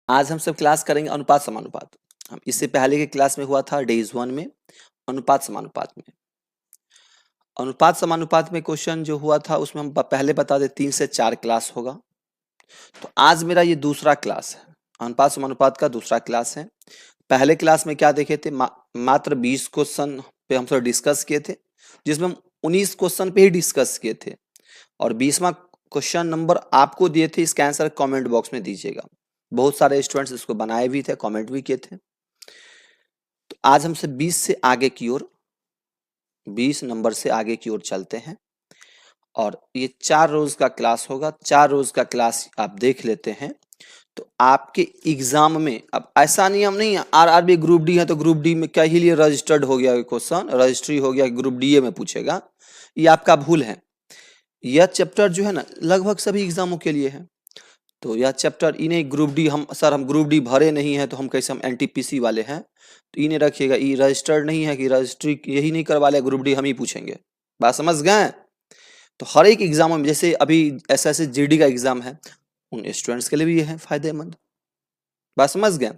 आज हम सब क्लास करेंगे अनुपात समानुपात। हम इससे पहले के क्लास में हुआ था डेज 1 में अनुपात समानुपात में। अनुपात समानुपात में क्वेश्चन जो हुआ था उसमें हम पहले बता दे 3 से 4 क्लास होगा। तो आज मेरा ये दूसरा क्लास है, अनुपात समानुपात का दूसरा क्लास है। पहले क्लास में क्या देखे थे, मात्र 20 क्वेश्चन पे हम सब डिस्कस किए थे, जिसमें हम 19 क्वेश्चन पे ही डिस्कस किए थे और 20वां क्वेश्चन नंबर आपको दिए थे। इसका आंसर कमेंट बॉक्स में दीजिएगा। बहुत सारे स्टूडेंट्स इसको बनाए भी थे, कमेंट भी किए थे। तो आज हमसे 20 से आगे की ओर, 20 नंबर से आगे की ओर चलते हैं और ये 4 रोज का क्लास होगा। 4 रोज का क्लास आप देख लेते हैं तो आपके एग्जाम में, अब ऐसा नियम नहीं है आरआरबी ग्रुप डी है तो ग्रुप डी में क्या ही लिए रजिस्टर्ड हो गया क्वेश्चन, रजिस्ट्री हो गया ग्रुप डी में पूछेगा, ये आपका भूल है। यह चैप्टर जो है ना लगभग सभी एग्जामों के लिए है। तो यह चैप्टर इन्हें ग्रुप डी, हम ग्रुप डी भरे नहीं है तो हम कैसे, हम एनटीपीसी वाले हैं तो इन्हें रखिएगा, ये रजिस्टर्ड नहीं है कि रजिस्ट्री यही नहीं करवा ले, ग्रुप डी हम ही पूछेंगे। बात समझ गए? तो हर एक एग्जाम में, जैसे अभी एसएससी जीडी का एग्जाम है, उन स्टूडेंट्स के लिए भी ये है फायदेमंद। बात समझ गए?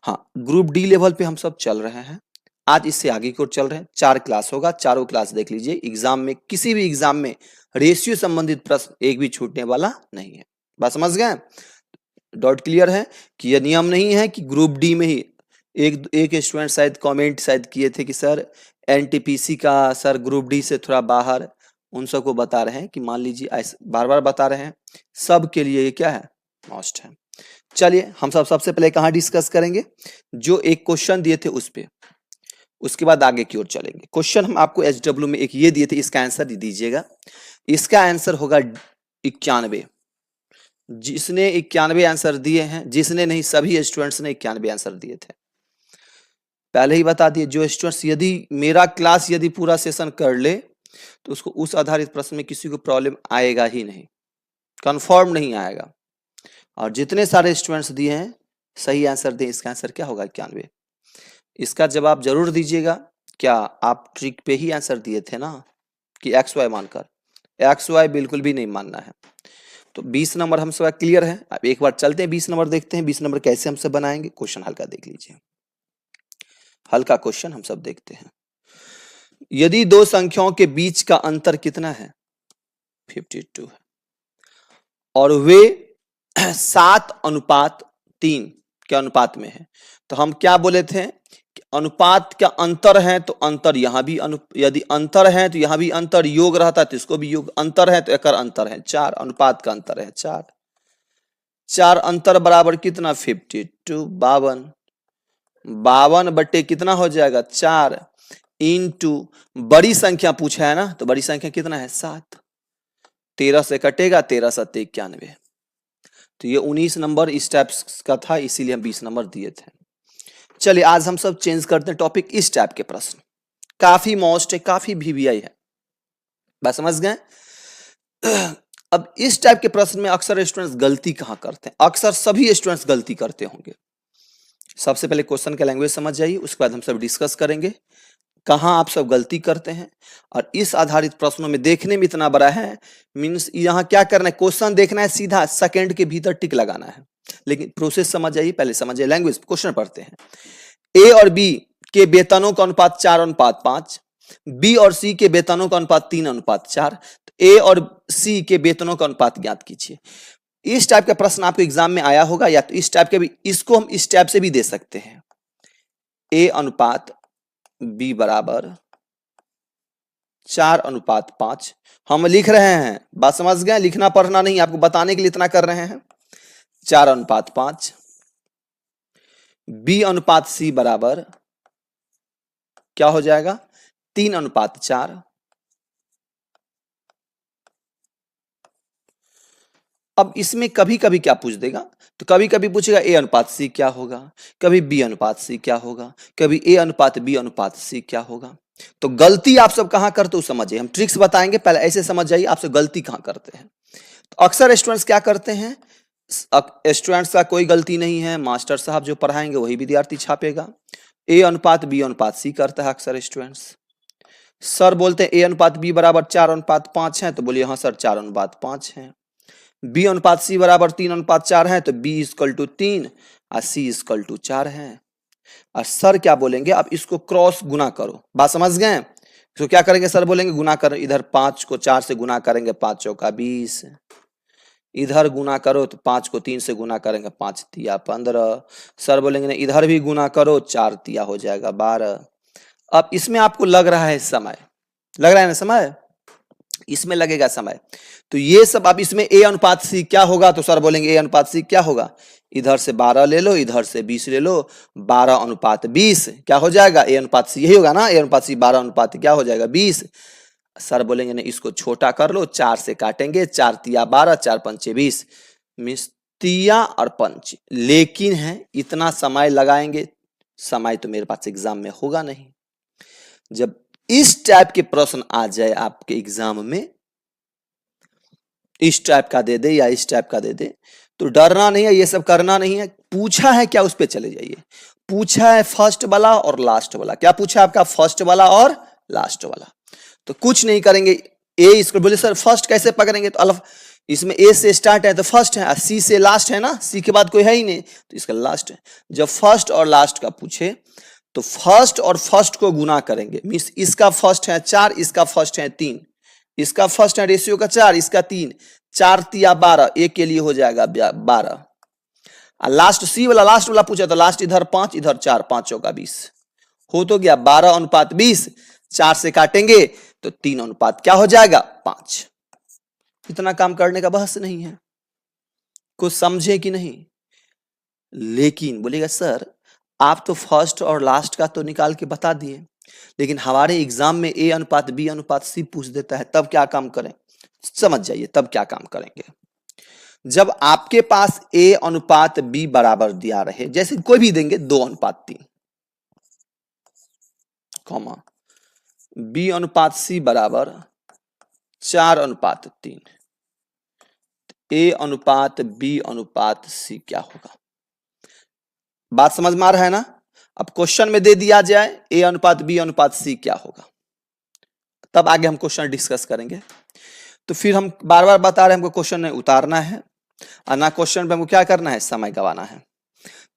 हाँ, ग्रुप डी लेवल पे हम सब चल रहे हैं। आज इससे आगे की ओर चल रहे हैं। 4 क्लास होगा, चारों क्लास देख लीजिए। एग्जाम में, किसी भी एग्जाम में रेशियो संबंधित प्रश्न एक भी छूटने वाला नहीं है। बात समझ गए? डॉट क्लियर है कि यह नियम नहीं है कि ग्रुप डी में ही एक स्टूडेंट शायद कमेंट शायद किए थे कि सर एनटीपीसी का सर ग्रुप डी से थोड़ा बाहर, उन सबको बता रहे हैं कि मान लीजिए ऐसे बार बार बता रहे हैं, सबके लिए ये क्या है, मस्ट है। चलिए हम सब सबसे पहले कहाँ डिस्कस करेंगे, जो एक क्वेश्चन दिए थे उस पे, उसके बाद आगे की ओर चलेंगे। क्वेश्चन हम आपको एचडब्ल्यू में एक ये दिए थे, इसका आंसर दीजिएगा। इसका आंसर होगा 91। जिसने 91 आंसर दिए हैं, जिसने नहीं, सभी स्टूडेंट्स ने 91 आंसर दिए थे। पहले ही बता दिए, जो स्टूडेंट्स यदि मेरा क्लास यदि पूरा सेशन कर ले तो उसको उस आधारित प्रश्न में किसी को प्रॉब्लम आएगा ही नहीं, कंफर्म नहीं आएगा। और जितने सारे स्टूडेंट्स दिए हैं सही आंसर दें, इसका आंसर क्या होगा 91। इसका जवाब जरूर दीजिएगा। क्या आप ट्रिक पे ही आंसर दिए थे ना, कि एक्स वाई मानकर? एक्स वाई बिल्कुल भी नहीं मानना है। तो 20 नंबर हम सब क्लियर है। अब एक बार चलते हैं 20 नंबर देखते हैं 20 नंबर कैसे हम सब बनाएंगे। क्वेश्चन हल्का देख लीजिए, हल्का क्वेश्चन हम सब देखते हैं। यदि दो संख्याओं के बीच का अंतर कितना है, 52 है, और वे 7:3 के अनुपात में है, तो हम क्या बोले थे कि अनुपात का अंतर है तो अंतर यहां भी यदि अंतर है तो यहां भी अंतर, योग रहता तो इसको भी योग, अंतर है तो एक अंतर है 4, अनुपात का अंतर है 4। 4 अंतर बराबर कितना, 52, 52। 52 बटे कितना हो जाएगा, 4 इंटू बड़ी संख्या पूछा है ना, तो बड़ी संख्या कितना है, 7। 13 से कटेगा, 13 7 91। तो ये 19 नंबर इस टाइप का था, इसीलिए हम 20 नंबर दिए थे। चलिए आज हम सब चेंज करते हैं टॉपिक। इस टाइप के प्रश्न काफी मोस्ट है, काफी वीवीआई है। बस समझ गए? अब इस टाइप के प्रश्न में अक्सर स्टूडेंट्स गलती कहां करते हैं, अक्सर सभी स्टूडेंट्स गलती करते होंगे। सबसे पहले क्वेश्चन का लैंग्वेज समझ जाइए, उसके बाद हम सब डिस्कस करेंगे कहां आप सब गलती करते हैं। और इस आधारित प्रश्नों में देखने में इतना बड़ा है, मीन्स यहाँ क्या करना है, क्वेश्चन देखना है, सीधा सेकंड के भीतर टिक लगाना है। लेकिन प्रोसेस समझ जाइए, पहले समझिए लैंग्वेज। क्वेश्चन पढ़ते हैं। ए और बी के वेतनों का अनुपात 4:5, बी और सी के वेतनों का अनुपात 3:4। ए और सी के वेतनों का अनुपात ज्ञात कीजिए। इस टाइप का प्रश्न आपको एग्जाम में आया होगा, या तो इस टाइप के भी, इसको हम इस टाइप से भी दे सकते हैं। ए अनुपात बी बराबर 4:5 हम लिख रहे हैं। बात समझ गए? लिखना पढ़ना नहीं, आपको बताने के लिए इतना कर रहे हैं। 4:5 बी अनुपात सी बराबर क्या हो जाएगा, 3:4। अब इसमें कभी कभी क्या पूछ देगा, तो कभी कभी पूछेगा ए अनुपात सी क्या होगा, कभी बी अनुपात सी क्या होगा, कभी ए अनुपात बी अनुपात सी क्या होगा। तो गलती आप सब कहां करते हो समझिए, हम ट्रिक्स बताएंगे, पहले ऐसे समझ जाइए आप सब गलती कहां करते हैं। तो अक्सर स्टूडेंट्स क्या करते हैं, स्टूडेंट्स का कोई गलती नहीं है, मास्टर साहब जो पढ़ाएंगे वही विद्यार्थी छापेगा। ए अनुपात बी अनुपात सी करता है अक्सर स्टूडेंट्स। सर बोलते हैं ए अनुपात बी बराबर 4:5 है, तो बोलिए हाँ सर 4:5 है। बी अनुपात सी बराबर 3:4 है, तो बी इक्वल टू 3 और सी इक्वल टू 4 है। और सर क्या बोलेंगे, अब इसको क्रॉस गुना करो। बात समझ गए? तो क्या करेंगे सर बोलेंगे गुना करो, इधर 5 को 4 से गुना करेंगे 5 चौका 20, इधर गुना करो तो 5 को 3 से गुना करेंगे 5 तिया 15। सर बोलेंगे नहीं इधर भी गुना करो 4 तिया हो जाएगा 12। अब इसमें आपको लग रहा है समय, लग रहा है ना समय, इसमें लगेगा समय। तो ये सब अब इसमें ए अनुपात सी क्या होगा, तो सर बोलेंगे ए अनुपात सी क्या होगा, इधर से 12 ले लो, इधर से 20 ले लो, 12:20 क्या हो जाएगा, ए अनुपात सी यही होगा ना, ए अनुपात सी 12 क्या हो जाएगा 20। सर बोलेंगे नहीं इसको छोटा कर लो, 4 से काटेंगे, 4 तिया 12, 4 पंचे 20, मिस तिया और पंच। लेकिन है इतना समय लगाएंगे, समय तो मेरे पास एग्जाम में होगा नहीं। जब इस टाइप के प्रश्न आ जाए आपके एग्जाम में, इस टाइप का दे दे या इस टाइप का दे दे, तो डरना नहीं है, ये सब करना नहीं है। पूछा है क्या उस पे चले जाइए। पूछा है फर्स्ट वाला और लास्ट वाला, क्या पूछा है आपका, फर्स्ट वाला और लास्ट वाला। तो कुछ नहीं करेंगे, ए इसको बोले सर फर्स्ट कैसे पकड़ेंगे, तो अल्फ इसमें ए से स्टार्ट है तो फर्स्ट है, सी से लास्ट है ना, सी के बाद कोई है ही नहीं तो इसका लास्ट है। जब फर्स्ट और लास्ट का पूछे तो फर्स्ट और फर्स्ट को गुना करेंगे, मीन्स इसका फर्स्ट है 4, इसका फर्स्ट है 3, इसका फर्स्ट है रेशियो का 4, इसका 3, 4 तिया 12, एक के लिए हो जाएगा 12। लास्ट सी वाला लास्ट वाला पूछा तो लास्ट इधर 5 इधर 4, 5 चौका 20 हो तो गया 12:20। 4 से काटेंगे तो 3 क्या हो जाएगा 5। इतना काम करने का बहस नहीं है, कुछ समझे कि नहीं। लेकिन बोलेगा सर आप तो फर्स्ट और लास्ट का तो निकाल के बता दिए, लेकिन हमारे एग्जाम में ए अनुपात बी अनुपात सी पूछ देता है, तब क्या काम करें। समझ जाइए तब क्या काम करेंगे। जब आपके पास ए अनुपात बी बराबर दिया रहे, जैसे कोई भी देंगे 2:3, कॉमा बी अनुपात सी बराबर 4:3, ए अनुपात बी अनुपात सी क्या होगा। बात समझ में आ रहा है ना। अब क्वेश्चन में दे दिया जाए ए अनुपात बी अनुपात सी क्या होगा, तब आगे हम क्वेश्चन डिस्कस करेंगे। तो फिर हम बार बार बता रहे हैं हमको क्वेश्चन में उतारना है और ना क्वेश्चन पे हमको क्या करना है, समय गंवाना है।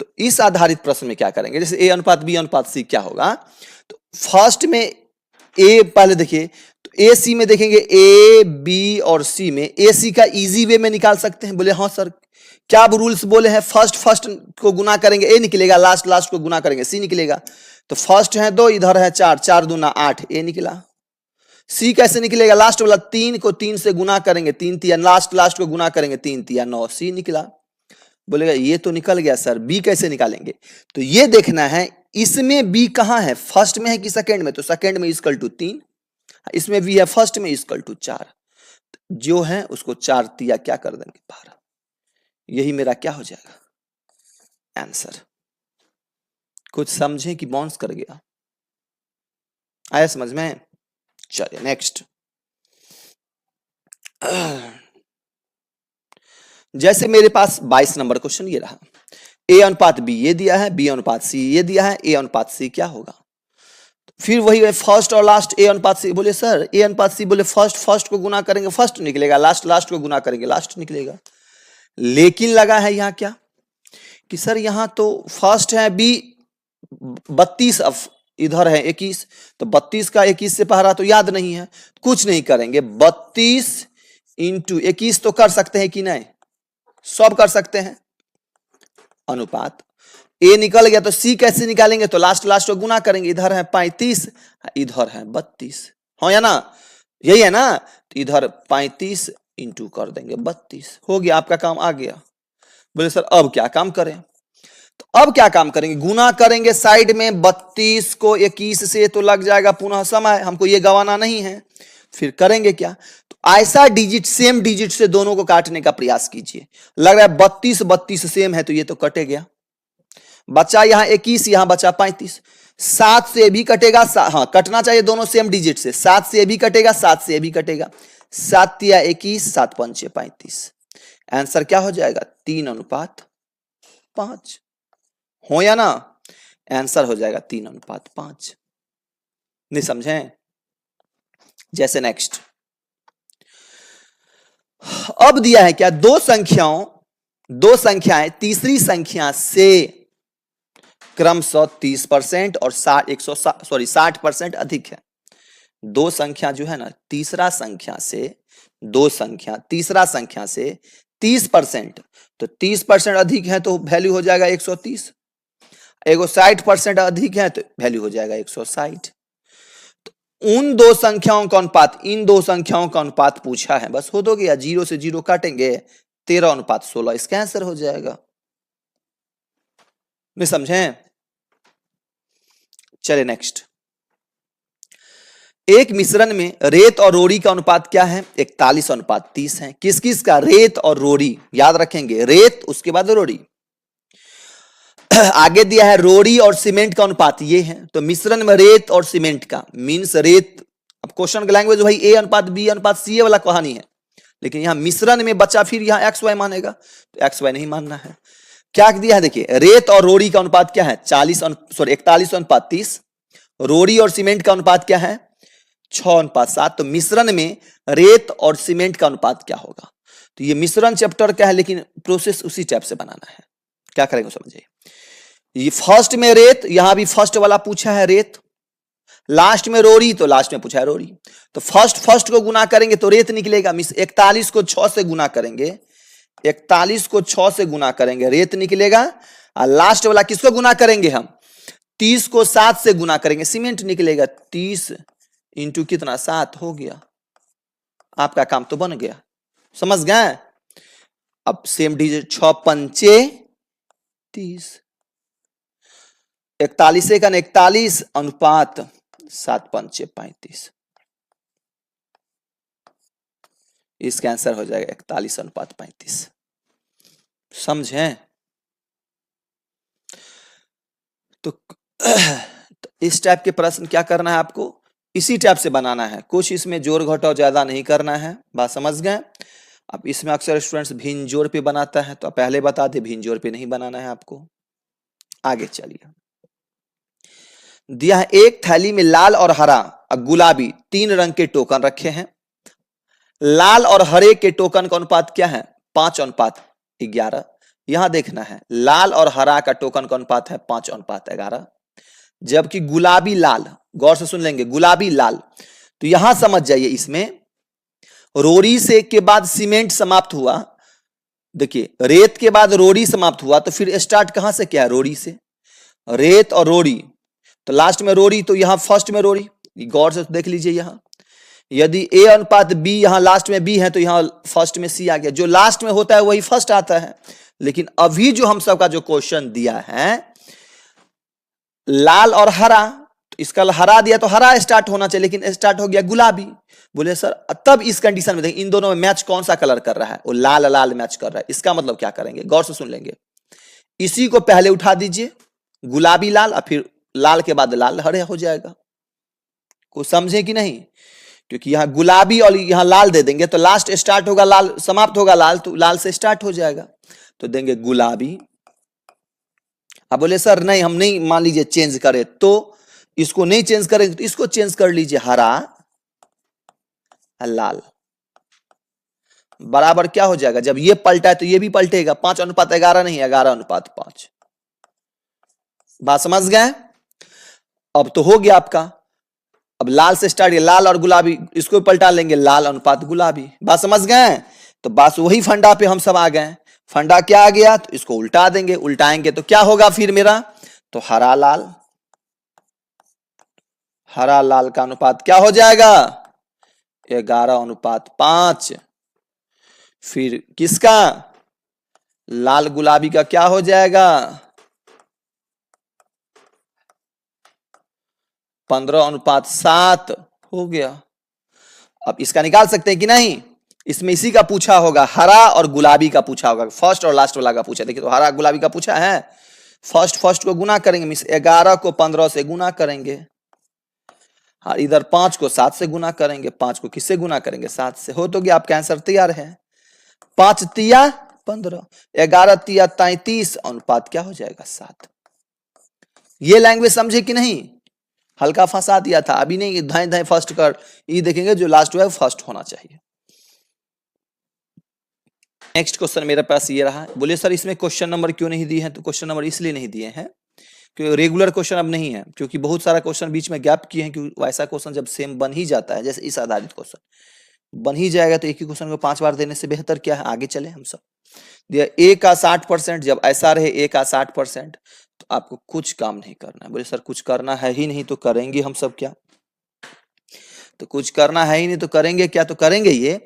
तो इस आधारित प्रश्न में क्या करेंगे, जैसे ए अनुपात बी अनुपात सी क्या होगा, तो फर्स्ट में ए पहले देखिए, तो ए सी में देखेंगे ए बी और सी में ए सी का इजी वे में निकाल सकते हैं। बोले हाँ सर, क्या रूल्स बोले हैं, फर्स्ट फर्स्ट को गुना करेंगे ए निकलेगा, लास्ट लास्ट को गुना करेंगे सी निकलेगा। तो फर्स्ट है 2, इधर है 4, 4 दूना 8, ए निकला। सी कैसे निकलेगा, लास्ट वाला 3 को 3 से गुना करेंगे 3 तिया, लास्ट लास्ट को गुना करेंगे 3 तिया 9, सी निकला। बोलेगा ये तो निकल गया सर, बी कैसे निकालेंगे। तो ये देखना है इसमें बी कहां है, फर्स्ट में है कि सेकंड में। तो सेकंड में इक्वल टू 3, इसमें बी है फर्स्ट में इक्वल टू 4, जो है उसको 4 तिया क्या कर देंगे 12। यही मेरा क्या हो जाएगा आंसर। कुछ समझे कि बाउंस कर गया, आया समझ में। चलिए नेक्स्ट। जैसे मेरे पास 22 नंबर क्वेश्चन ये रहा, ए अनुपात बी ये दिया है, बी अनुपात सी ये दिया है, ए अनुपात सी क्या होगा। फिर वही है फर्स्ट और लास्ट ए अनुपात सी। बोले सर ए अनुपात सी, बोले फर्स्ट फर्स्ट को गुना करेंगे फर्स्ट निकलेगा, लास्ट लास्ट को गुना करेंगे लास्ट निकलेगा। लेकिन लगा है यहां क्या कि सर यहां तो फर्स्ट है बी 32, अब इधर है 21, तो 32 का 21 से पहरा तो याद नहीं है, कुछ नहीं करेंगे 32 इंटू 21 तो कर सकते हैं कि नहीं, सब कर सकते हैं। अनुपात ए निकल गया तो सी कैसे निकालेंगे, तो लास्ट लास्ट को गुना करेंगे, इधर है 35 इधर है 32, हाँ या ना, यही है ना। तो इधर 35 इंटू कर देंगे 32, हो गया आपका काम आ गया। बोले सर अब क्या काम करें, तो अब क्या काम करेंगे, गुना करेंगे साइड में 32 को 21 से तो लग जाएगा पुनः समय, हमको ये गंवाना नहीं है। फिर करेंगे क्या, तो ऐसा डिजिट सेम डिजिट से दोनों को काटने का प्रयास कीजिए। लग रहा है 32 32 सेम है तो ये तो कटे गया, बचा यहां 21 यहां बचा 35, 7 से भी कटेगा, हाँ कटना चाहिए दोनों सेम डिजिट से, 7 से भी कटेगा 7 से भी कटेगा, 7 तिया 21 7 पंचे 35। आंसर क्या हो जाएगा 3:5, हो या ना, आंसर हो जाएगा 3:5। नहीं समझे। जैसे नेक्स्ट अब दिया है क्या, दो संख्याएं तीसरी संख्या से क्रमशः 30% और 60% अधिक है। दो संख्या जो है ना, तीसरा संख्या से 30%, तो 30% अधिक है तो वैल्यू हो जाएगा 130। एगो 60% अधिक है तो वैल्यू हो जाएगा 160। तो इन दो संख्याओं का अनुपात पूछा है, बस हो तो गया, 0 से 0 काटेंगे 13:16, इसका आंसर हो जाएगा। नहीं समझे? चले नेक्स्ट। एक मिश्रण में रेत और रोड़ी का अनुपात क्या है, 41:30 है। किस किस का, रेत और रोड़ी, याद रखेंगे, रेत उसके बाद रोड़ी। आगे दिया है रोड़ी और सीमेंट का अनुपात, ये है। तो मिश्रण में रेत और सीमेंट का मींस रेत, अब क्वेश्चन का लैंग्वेज भाई A:B:C वाला कहानी है, लेकिन यहां मिश्रण में बच्चा फिर यहां XY मानेगा, तो XY नहीं मानना है। क्या दिया है देखिए, रेत और रोड़ी का अनुपात क्या है, 41:30। रोड़ी और सीमेंट का अनुपात क्या है, 6:7। तो मिश्रण में रेत और सीमेंट का अनुपात क्या होगा। तो ये मिश्रण चैप्टर का है, लेकिन प्रोसेस उसी टाइप से बनाना है। क्या करेंगे समझिए, ये फर्स्ट में रेत, यहां भी फर्स्ट वाला पूछा है रेत, लास्ट में रोड़ी तो लास्ट में पूछा है रोड़ी। तो फर्स्ट को गुना करेंगे तो रेत निकलेगा, 41 को 6 से गुना करेंगे, 41 को 6 से गुना करेंगे रेत निकलेगा। और लास्ट वाला किसको गुना करेंगे हम, 30 को 7 से गुना करेंगे, सीमेंट निकलेगा। 30 इंटू कितना, 7 हो गया, आपका काम तो बन गया, समझ गए। अब सेम डिजिट, 6 पंचे 30, 41 का 41 अनुपात 7 पंचे 35, इसका आंसर हो जाएगा 41:35। समझें? तो इस टाइप के प्रश्न क्या करना है आपको, इसी टाइप से बनाना है, कुछ इसमें जोड़ घटाव ज्यादा नहीं करना है, बात समझ गए। अब इसमें अक्सर स्टूडेंट्स भिन्न जोड़ पे बनाता है, तो पहले बता दे भिन्न जोड़ पे नहीं बनाना है आपको। आगे चलिए, दिया है एक थैली में लाल और हरा और गुलाबी 3 रंग के टोकन रखे हैं। लाल और हरे के टोकन का अनुपात क्या है, 5:11। यहां देखना है, लाल और हरा का टोकन का अनुपात है 5:11, जबकि गुलाबी लाल, गौर से सुन लेंगे, गुलाबी लाल। तो यहां समझ जाइए, इसमें रोड़ी से के बाद सीमेंट समाप्त हुआ, देखिए रेत के बाद रोड़ी समाप्त हुआ, तो फिर स्टार्ट कहां से किया है, रोड़ी से, रेत और रोड़ी, तो लास्ट में रोड़ी, तो यहां फर्स्ट में रोड़ी, गौर से देख लीजिए। यहां यदि A:B, यहां लास्ट में B है, तो यहां फर्स्ट में C आ गया, जो लास्ट में होता है वही फर्स्ट आता है। लेकिन अभी जो हम सबका जो क्वेश्चन दिया है लाल और हरा, तो इसका हरा दिया तो हरा स्टार्ट होना चाहिए, लेकिन स्टार्ट हो गया गुलाबी। बोले सर तब इस कंडीशन में देखिए, इन दोनों में मैच कौन सा कलर कर रहा है, वो लाल लाल मैच कर रहा है। इसका मतलब क्या करेंगे, गौर से सुन लेंगे, इसी को पहले उठा दीजिए, गुलाबी लाल, और फिर लाल के बाद लाल हरे हो जाएगा। को समझे कि नहीं, क्योंकि यहां गुलाबी और यहां लाल दे देंगे तो लास्ट स्टार्ट होगा लाल, समाप्त होगा लाल, तो लाल से स्टार्ट हो जाएगा, तो देंगे गुलाबी। अब बोले सर नहीं, हम नहीं, मान लीजिए चेंज करें, तो इसको नहीं चेंज करेंगे, तो इसको चेंज कर लीजिए, हरा लाल बराबर क्या हो जाएगा, जब ये पलटा है तो ये भी पलटेगा, 5:11 नहीं, 11:5। बात समझ गए। अब तो हो गया आपका, अब लाल से स्टार्ट, लाल और गुलाबी, इसको पलटा लेंगे, लाल अनुपात गुलाबी। बात समझ गए। तो बस वही फंडा पे हम सब आ गए। फंडा क्या आ गया, तो इसको उल्टा देंगे, उल्टाएंगे तो क्या होगा फिर मेरा, तो हरा लाल का अनुपात क्या हो जाएगा, 11:5। फिर किसका, लाल गुलाबी का क्या हो जाएगा, 15:7 हो गया। अब इसका निकाल सकते हैं कि नहीं, इसमें इसी का पूछा होगा, हरा और गुलाबी का पूछा होगा, फर्स्ट और लास्ट वाला का पूछा। देखिए तो हरा गुलाबी का पूछा है, फर्स्ट को गुना करेंगे, मींस 11 को 15 से गुना करेंगे, हाँ इधर 5 को 7 से गुना करेंगे, 5 को किससे गुना करेंगे, 7 से। हो तो गया, आपका आंसर तैयार है, 5 तिया 15, 11 तिया 33, अनुपात क्या हो जाएगा 7। ये लैंग्वेज समझे कि नहीं, हल्का फंसा दिया था, अभी नहीं धाए धाए फर्स्ट कर, ये देखेंगे जो लास्ट हुआ है फर्स्ट होना चाहिए। नेक्स्ट क्वेश्चन मेरे पास ये रहा, बोले सर इसमें क्वेश्चन नंबर क्यों नहीं दिए हैं? तो क्वेश्चन नंबर इसलिए नहीं दिए हैं क्योंकि रेगुलर क्वेश्चन अब नहीं है, क्योंकि बहुत सारा क्वेश्चन बीच में गैप किए हैं, क्योंकि वैसा क्वेश्चन जब सेम बन ही जाता है, जैसे इस आधारित क्वेश्चन बन ही जाएगा तो एक ही क्वेश्चन को 5 बार देने से बेहतर क्या है, आगे चले हम सब। ए का 60%, जब ऐसा रहे ए का 60%, तो आपको कुछ काम नहीं करना है। बोले सर कुछ करना है ही नहीं तो करेंगे हम सब क्या? तो कुछ करना है ही नहीं तो करेंगे क्या? तो करेंगे ये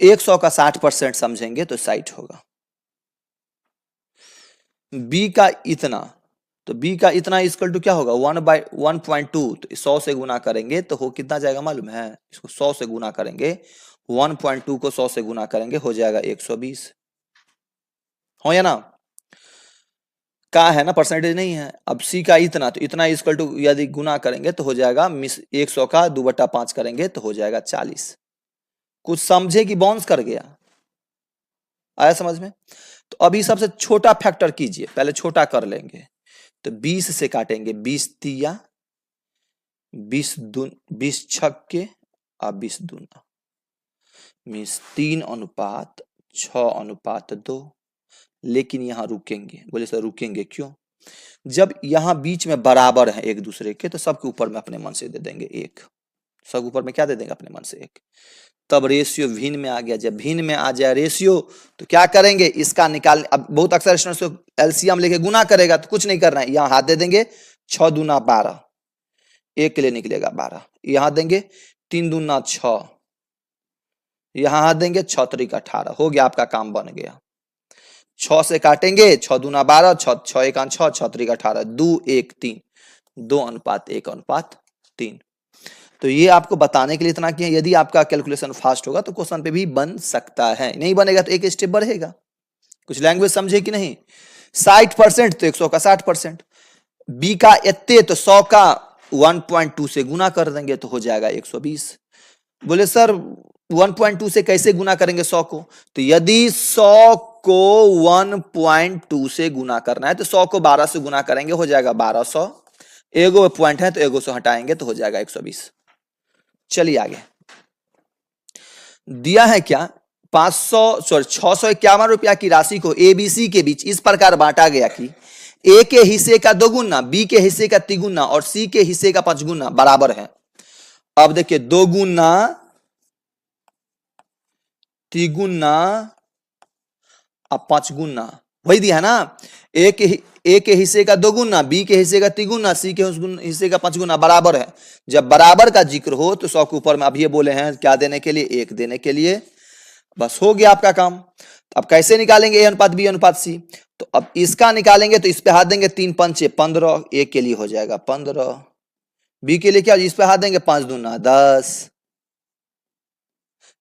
100 का 60% समझेंगे तो 60 होगा। बी का इतना, तो बी का इतना इक्वल टू क्या होगा 1/1.2, तो 100 से गुना करेंगे तो हो कितना जाएगा मालूम है? इसको 100 से गुना करेंगे, 1.2 को 100 से गुना करेंगे हो जाएगा 120, हो या ना? का है ना, परसेंटेज नहीं है। अब सी का इतना, तो इतना इक्वल टू यदि गुना करेंगे तो हो जाएगा 100 का 2/5 करेंगे तो हो जाएगा 40। कुछ समझे कि बाउंस कर गया? आया समझ में? तो अभी सबसे छोटा फैक्टर कीजिए, पहले छोटा कर लेंगे। तो 20 से काटेंगे, 20 तिया 20 छक्के और 20 दूना, मीन्स 3:6:2। लेकिन यहां रुकेंगे। बोले सर रुकेंगे क्यों? जब यहां बीच में बराबर है एक दूसरे के, तो सबके ऊपर में अपने मन से दे देंगे 1। सब ऊपर में क्या दे देंगे? अपने मन से 1। तब रेशियो भिन्न में आ गया। जब भिन्न में आ जाए रेशियो तो क्या करेंगे? इसका निकाल, अब बहुत अक्सर स्टूडेंट्स एलसीएम लेके गुना करेगा, तो कुछ नहीं करना है, यहां हाथ दे देंगे 6 दूना 12, 1 के लिए निकलेगा 12, यहां देंगे 3 दूना 6, यहां हाथ देंगे 6 त्रिक 18, हो गया, आपका काम बन गया। 6 से काटेंगे, 6 दूना 12, 6 1 6, 6 त्रिक 18, 2 1 3, 2:1:3। तो ये आपको बताने के लिए इतना किया। यदि आपका कैलकुलेशन फास्ट होगा तो क्वेश्चन पे भी बन सकता है, नहीं बनेगा तो एक स्टेप बढ़ेगा। कुछ लैंग्वेज समझे कि नहीं? 60% तो 100 का 60%, बी का इतने तो 100 का 1.2 से गुना कर देंगे तो हो जाएगा 120। बोले सर 1.2 से कैसे गुना करेंगे 100 को? तो यदि 100 को 1.2 से गुना करना है तो 100 को 12 से गुना करेंगे, हो जाएगा 1200। एगो पॉइंट है तो एगो से हटाएंगे तो हो जाएगा 120। चलिए आगे दिया है क्या? 651 रुपया की राशि को एबीसी के बीच इस प्रकार बांटा गया कि ए के हिस्से का 2 गुना, बी के हिस्से का 3 गुना और सी के हिस्से का 5 गुना बराबर है। अब देखिए 2 गुना 3 गुना और 5 गुना, वही दिया है ना। ए के हिस्से का 2 गुना, बी के हिस्से का 3 गुना, सी के हिस्से का 5 गुना बराबर है। जब बराबर का जिक्र हो तो 100 के ऊपर में अब ये बोले हैं क्या देने के लिए? 1 देने के लिए। बस हो गया आपका काम। तो अब कैसे निकालेंगे ए अनुपात बी अनुपात सी? तो अब इसका निकालेंगे तो इस पे हाथ देंगे 3 पंचे 15, ए के लिए हो जाएगा 15, बी के लिए क्या? इस पे हाथ देंगे 5 दूना 10,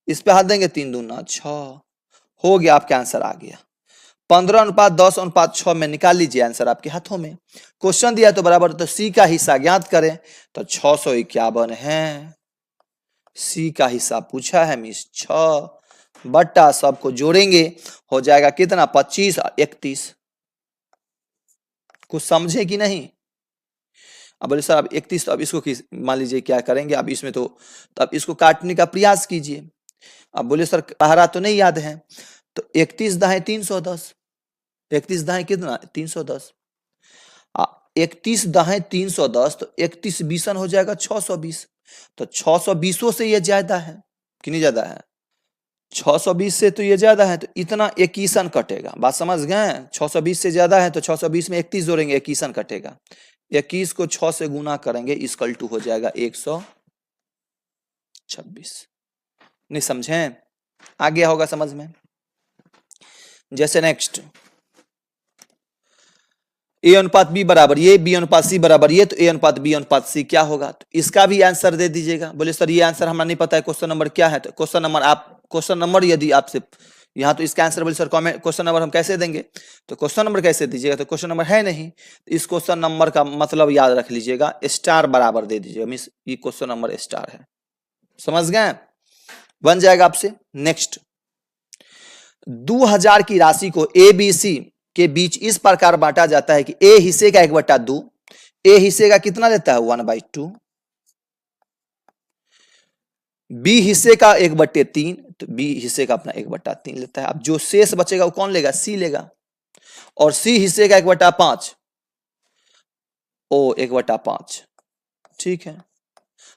इस पे हाथ देंगे 3 दूना 6, हो गया, आपका आंसर आ गया। 15:10:6 में निकाल लीजिए आंसर आपके हाथों में। क्वेश्चन दिया तो बराबर, तो सी का हिस्सा ज्ञात करें तो 651 है। सी का हिस्सा पूछा है मिस 6 बट्टा सबको जोड़ेंगे हो जाएगा कितना? 25 और 31। कुछ समझे कि नहीं? अब बोले सर अब 31, तो अब इसको मान लीजिए क्या करेंगे? अब इसमें तो अब इसको काटने का प्रयास कीजिए। अब बोले सर पहरा तो नहीं याद है, तो 31 दाएं 310, 31 दाएं कितना? 310, 31 दाएं 310, तो 31 बीसन हो जाएगा 620। तो 620 से ये ज्यादा है कि नहीं ज्यादा है? 620 से तो ये ज्यादा है, तो इतना 21 कटेगा। बात समझ गए? 620 से ज्यादा है तो 620 में 31 जोड़ेंगे, 21 कटेगा। 21 को 6 से गुना करेंगे इक्वल टू हो जाएगा 126। नहीं समझे? आ गया होगा समझ में? जैसे नेक्स्ट ए अनुपात बी बराबर ये, बी अनुपात सी बराबर ये, तो ए अनुपात बी अनुपात सी क्या होगा? तो इसका भी आंसर दे दीजिएगा। बोले सर ये आंसर हमें नहीं पता है, क्वेश्चन नंबर क्या है? तो क्वेश्चन नंबर यदि आपसे यहाँ, तो इसका आंसर बोले सर क्वेश्चन नंबर हम कैसे देंगे? तो क्वेश्चन नंबर कैसे दीजिएगा? तो क्वेश्चन नंबर है नहीं, तो इस क्वेश्चन नंबर का मतलब याद रख लीजिएगा, स्टार बराबर दे दीजिएगा, मीन्स ये क्वेश्चन नंबर स्टार है। समझ गए? बन जाएगा आपसे। नेक्स्ट 2000 की राशि को ए बी सी के बीच इस प्रकार बांटा जाता है कि ए हिस्से का 1/2, ए हिस्से का कितना देता है 1/2, बी हिस्से का 1/3, तो बी हिस्से का अपना 1/3 लेता है। अब जो शेष बचेगा वो कौन लेगा? सी लेगा। और सी हिस्से का 1/5, ओ 1/5, ठीक है।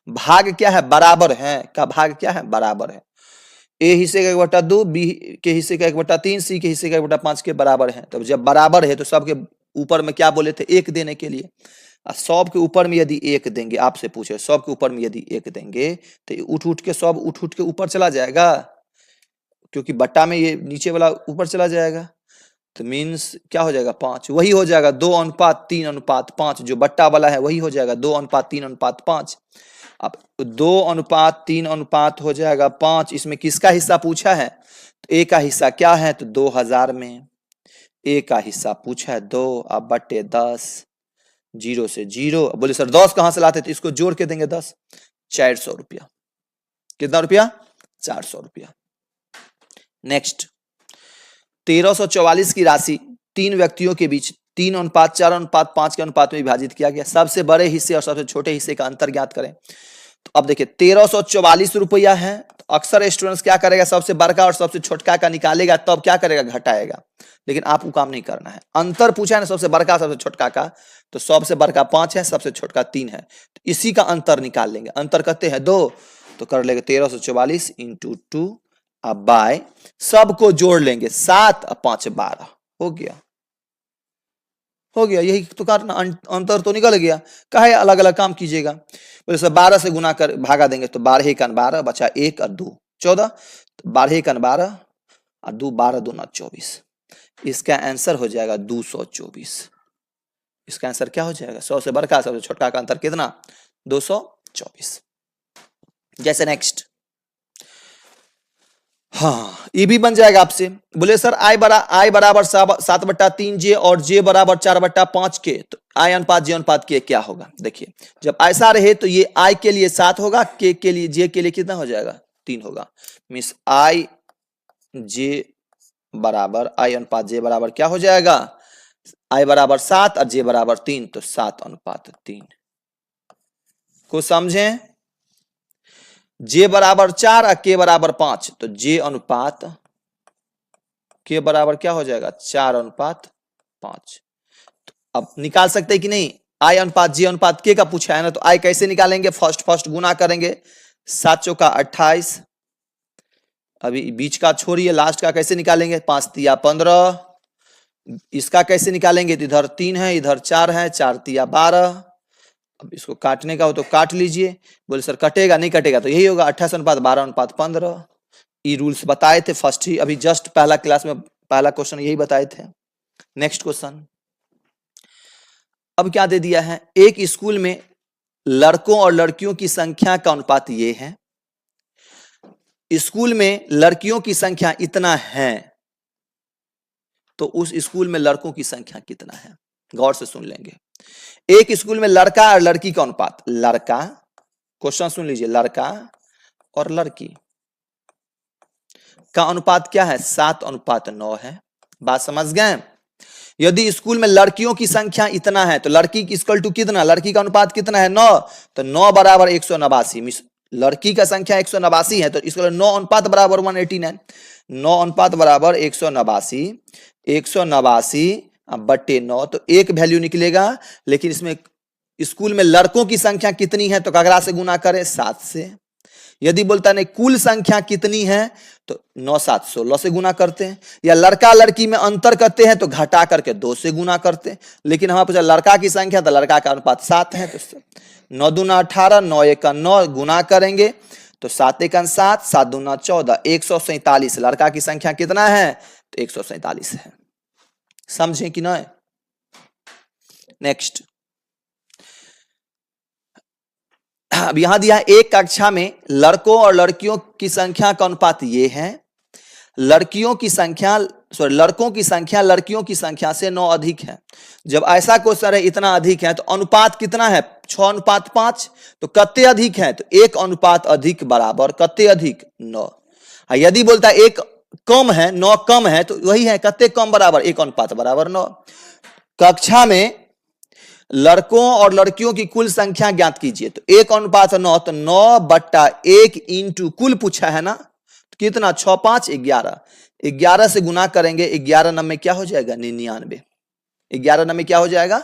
भाग क्या है? बराबर है। का भाग क्या है? बराबर है। ए हिस्से का 1/2, बी के हिस्से का 1/3, सी के हिस्से का 1/5 के बराबर है। तो जब बराबर है तो सबके ऊपर में क्या बोले थे? 1 देने के लिए। सब के ऊपर में यदि 1 देंगे, आपसे पूछे सब के ऊपर में यदि 1 देंगे तो उठ के सब उठ के ऊपर चला जाएगा, क्योंकि बट्टा में ये नीचे वाला ऊपर चला जाएगा। तो मीन्स क्या हो जाएगा? 5। वही हो जाएगा 2:3:5, जो बट्टा वाला है वही हो जाएगा 2:3:5। अब 2:3 हो जाएगा 5। इसमें किसका हिस्सा पूछा है? तो ए का हिस्सा क्या है? तो 2000 में ए का हिस्सा पूछा है 2। अब बट्टे 10, 0 से 0। बोले सर 10 कहां से लाते? तो इसको जोड़ के देंगे 10, 400 रुपया। कितना रुपया? 400 रुपया। नेक्स्ट, 1344 की राशि 3 व्यक्तियों के बीच 3:4:5 के अनुपात में विभाजित किया गया। सबसे बड़े हिस्से और सबसे छोटे हिस्से का अंतर ज्ञात करें। तो अब देखिए 1344 रुपया है, तो अक्सर स्टूडेंट्स क्या करेगा? सबसे बड़का और सबसे छोटका का निकालेगा, तब क्या करेगा? घटाएगा। लेकिन आपको काम नहीं करना है। अंतर पूछा है ना सबसे बड़का सबसे छोटका का, तो सबसे बड़का 5 है, सबसे छोटका 3 है, तो इसी का अंतर निकाल लेंगे। अंतर कहते हैं 2, तो कर लेंगे 1344 × 2 अब बाय सबको जोड़ लेंगे 7 और 5 12 हो गया। यही तो करना। अंतर तो निकल गया। काहे अलग अलग काम कीजिएगा? बोले सर 12 से गुना कर भागा देंगे तो 12 × 12 बचा 1 और 2 14, 12 × 12 और 2 12 दूना 24। इसका आंसर हो जाएगा 224। इसका आंसर क्या हो जाएगा? 100 से बड़का सबसे छोटा का अंतर कितना? 224। जैसे नेक्स्ट, हाँ ये भी बन जाएगा आपसे। बोले सर आई बराबर 7/3 जे और जे बराबर 4/5 के, तो आई अनुपात जे अनुपात के क्या होगा? देखिए जब ऐसा रहे तो ये आई के लिए 7 होगा, के लिए जे के लिए कितना हो जाएगा? 3 होगा। मीन्स आई जे बराबर आई अनुपात जे बराबर क्या हो जाएगा? आई बराबर 7 और जे बराबर 3, तो 7:3। कुछ समझें? जे बराबर 4 और के बराबर 5, तो जे अनुपात के बराबर क्या हो जाएगा? 4:5। तो अब निकाल सकते हैं कि नहीं? आई अनुपात जे अनुपात के का पूछा है ना, तो आई कैसे निकालेंगे? फर्स्ट गुना करेंगे, 7 चौका 28। अभी बीच का छोड़िए, लास्ट का कैसे निकालेंगे? 5 तिया 15। इसका कैसे निकालेंगे? तो इधर 3 है, इधर 4 है, 4 तिया 12। अब इसको काटने का हो तो काट लीजिए। बोले सर कटेगा? नहीं कटेगा, तो यही होगा 28:12:15। ये रूल्स बताए थे फर्स्ट ही, अभी जस्ट पहला क्लास में पहला क्वेश्चन यही बताए थे। नेक्स्ट क्वेश्चन, अब क्या दे दिया है? एक स्कूल में लड़कों और लड़कियों की संख्या का अनुपात ये है। स्कूल में लड़कियों की संख्या इतना है, तो उस स्कूल में लड़कों की संख्या कितना है? गौर से सुन लेंगे। एक स्कूल में लड़का और लड़की का अनुपात, लड़का, क्वेश्चन सुन लीजिए, लड़का और लड़की का अनुपात क्या है? 7:9 है। बात समझ गए? यदि स्कूल में लड़कियों की संख्या इतना है तो लड़की की इक्वल टू कितना? लड़की का अनुपात कितना है? 9, तो 9 बराबर 189। लड़की का संख्या 189 है, तो इसको 9 अनुपात बराबर 189। 9 अनुपात बराबर 189, 189/9, तो एक वैल्यू निकलेगा। लेकिन इसमें स्कूल में लड़कों की संख्या कितनी है, तो कगरा से गुना करें? 7 से। यदि बोलता नहीं कुल संख्या कितनी है, तो 9 7 16 से गुना करते हैं। या लड़का लड़की में अंतर करते हैं तो घटा करके 2 से गुना करते हैं। लेकिन हमारे पूछा लड़का की संख्या, तो लड़का का अनुपात 7 है, तो 9 दूना 18, 9 1 9 गुना करेंगे तो 7 1 7, 7 दूना 14, 147। लड़का की संख्या कितना है? तो 147 है। समझे कि नहीं? नेक्स्ट, अब यहां दिया है एक कक्षा में लड़कों और लड़कियों की संख्या का अनुपात ये है। लड़कों की संख्या लड़कियों की संख्या से 9 अधिक है। जब ऐसा क्वेश्चन है इतना अधिक है, तो अनुपात कितना है? 6:5। तो कत्ते अधिक है? तो 1 अनुपात अधिक बराबर कत्ते अधिक? 9। यदि बोलता है 1 कम है, 9 कम है, तो वही है कत्ते कम बराबर 1 अनुपात बराबर 9। कक्षा में लड़कों और लड़कियों की कुल संख्या ज्ञात कीजिए। तो 1:9, तो 9/1 इंटू कुल पूछा है ना, तो कितना 6 5 11, 11 से गुना करेंगे, 11 नंबर क्या हो जाएगा 99, 11 नंबर क्या हो जाएगा।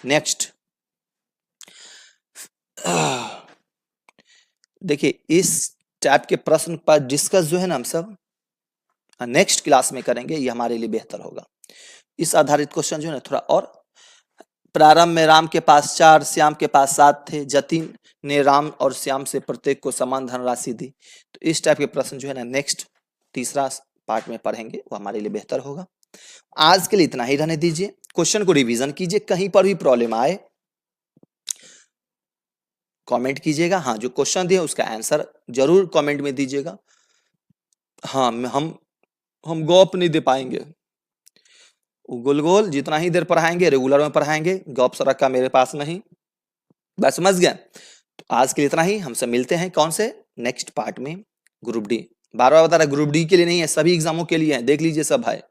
नेक्स्ट देखिए इस टाइप के प्रश्न पर डिस्कस जो है ना हम सब नेक्स्ट क्लास में करेंगे, ये हमारे लिए बेहतर होगा। इस आधारित क्वेश्चन जो है ना थोड़ा और, प्रारंभ में राम के पास 4, श्याम के पास 7 थे, जतिन ने राम और श्याम से प्रत्येक को समान धनराशि दी। तो इस टाइप के प्रश्न जो है ना नेक्स्ट तीसरा पार्ट में पढ़ेंगे, वो हमारे लिए बेहतर होगा। आज के लिए इतना ही रहने दीजिए, क्वेश्चन को रिवीजन कीजिए, कहीं पर भी प्रॉब्लम आए कमेंट कीजिएगा। हाँ, जो क्वेश्चन दिए उसका आंसर जरूर कमेंट में दीजिएगा। हाँ, हम गॉप नहीं दे पाएंगे, गोल गोल जितना ही देर पढ़ाएंगे रेगुलर में पढ़ाएंगे, गॉप सड़क का मेरे पास नहीं। बस समझ गए। तो आज के लिए इतना ही, हमसे मिलते हैं कौन से नेक्स्ट पार्ट में, ग्रुप डी। बार बार बता रहा ग्रुप डी के लिए नहीं है, सभी एग्जामों के लिए है, देख लीजिए सब है।